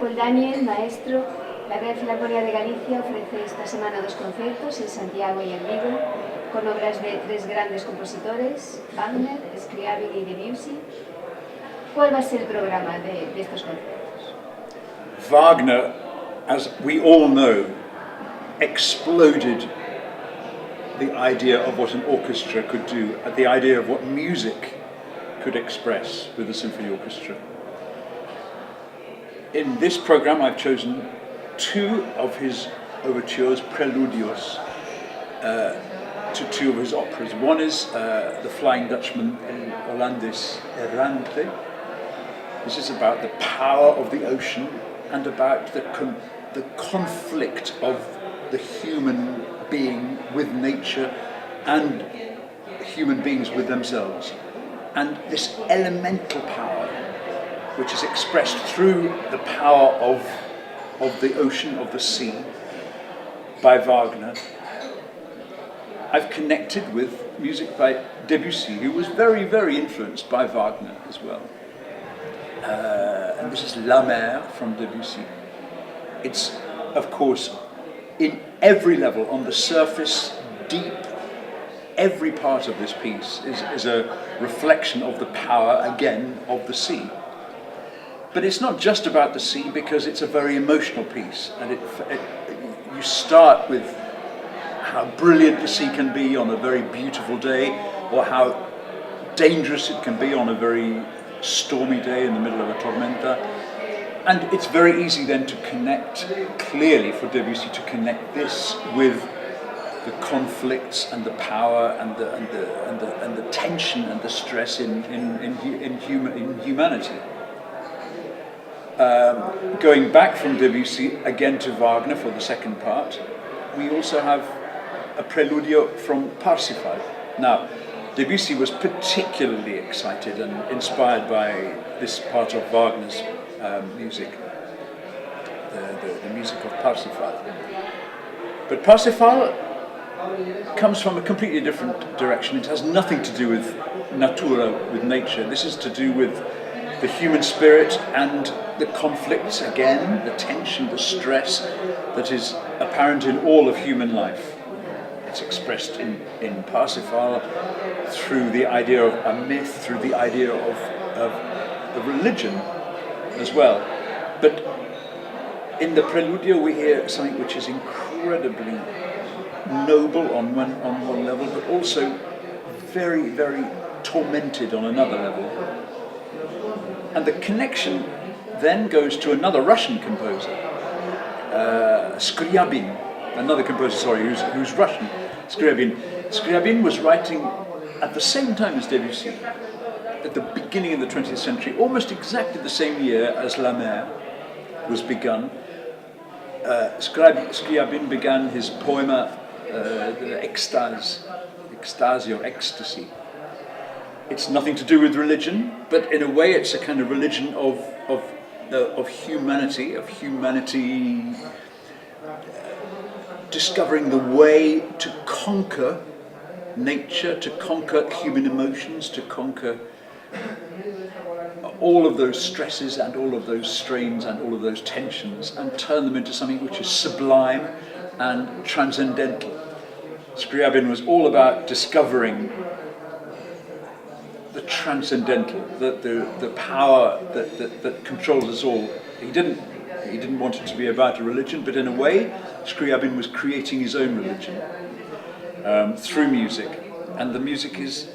Pues Daniel, maestro, la Real Filharmonía de Galicia ofrece esta semana 2 conciertos en Santiago y en Vigo, con obras de 3 grandes compositores, Wagner, Scriabin y Debussy. ¿Cuál va a ser el programa de estos conciertos? Wagner, as we all know, exploded the idea of what an orchestra could do, the idea of what music could express with a symphony orchestra. In this program I've chosen 2 of his overtures, preludios, to 2 of his operas. One is The Flying Dutchman in Hollandis Errante. This is about the power of the ocean and about the conflict of the human being with nature and human beings with themselves. And this elemental power, which is expressed through the power of the ocean, of the sea, by Wagner. I've connected with music by Debussy, who was very, very influenced by Wagner as well. And this is La Mer from Debussy. It's, of course, in every level, on the surface, deep. Every part of this piece is a reflection of the power, again, of the sea. But it's not just about the sea, because it's a very emotional piece, and you start with how brilliant the sea can be on a very beautiful day, or how dangerous it can be on a very stormy day in the middle of a tormenta. And it's very easy then to connect, clearly for Debussy, to connect this with the conflicts and the power and the tension and the stress in humanity. Going back from Debussy again to Wagner for the second part, we also have a preludio from Parsifal. Now, Debussy was particularly excited and inspired by this part of Wagner's music, the music of Parsifal. But Parsifal comes from a completely different direction. It has nothing to do with natura, with nature. This is to do with the human spirit and the conflicts, again, the tension, the stress that is apparent in all of human life. It's expressed in Parsifal through the idea of a myth, through the idea of religion as well. But in the preludio we hear something which is incredibly noble on one level, but also very, very tormented on another level. And the connection then goes to another Russian composer, Scriabin, another composer, who's Russian, Scriabin. Scriabin was writing at the same time as Debussy, at the beginning of the 20th century, almost exactly the same year as La Mer was begun. Scriabin began his poema, Ecstasy or Ecstasy. It's nothing to do with religion, but in a way it's a kind of religion of humanity, discovering the way to conquer nature, to conquer human emotions, to conquer all of those stresses and all of those strains and all of those tensions, and turn them into something which is sublime and transcendental. Scriabin was all about discovering the transcendental, the power that controls us all. He didn't want it to be about a religion, but in a way, Scriabin was creating his own religion through music, and the music is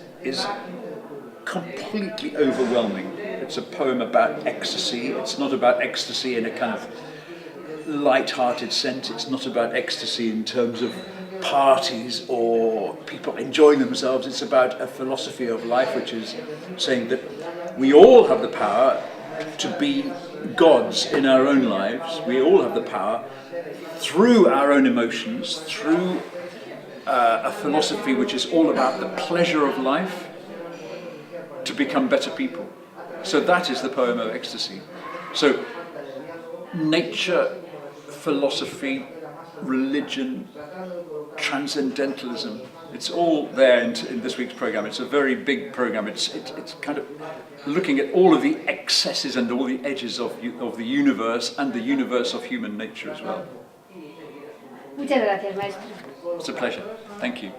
completely overwhelming. It's a poem about ecstasy. It's not about ecstasy in a kind of light-hearted sense. It's not about ecstasy in terms of parties or people enjoying themselves. It's about a philosophy of life which is saying that we all have the power to be gods in our own lives. We all have the power through our own emotions, through a philosophy which is all about the pleasure of life, to become better people. So that is the poem of ecstasy. So nature, philosophy, religion, transcendentalism It's all there in this week's programme. It's a very big programme. It's kind of looking at all of the excesses and all the edges of the universe and the universe of human nature as well. Muchas gracias, maestro. It's a pleasure. Thank you.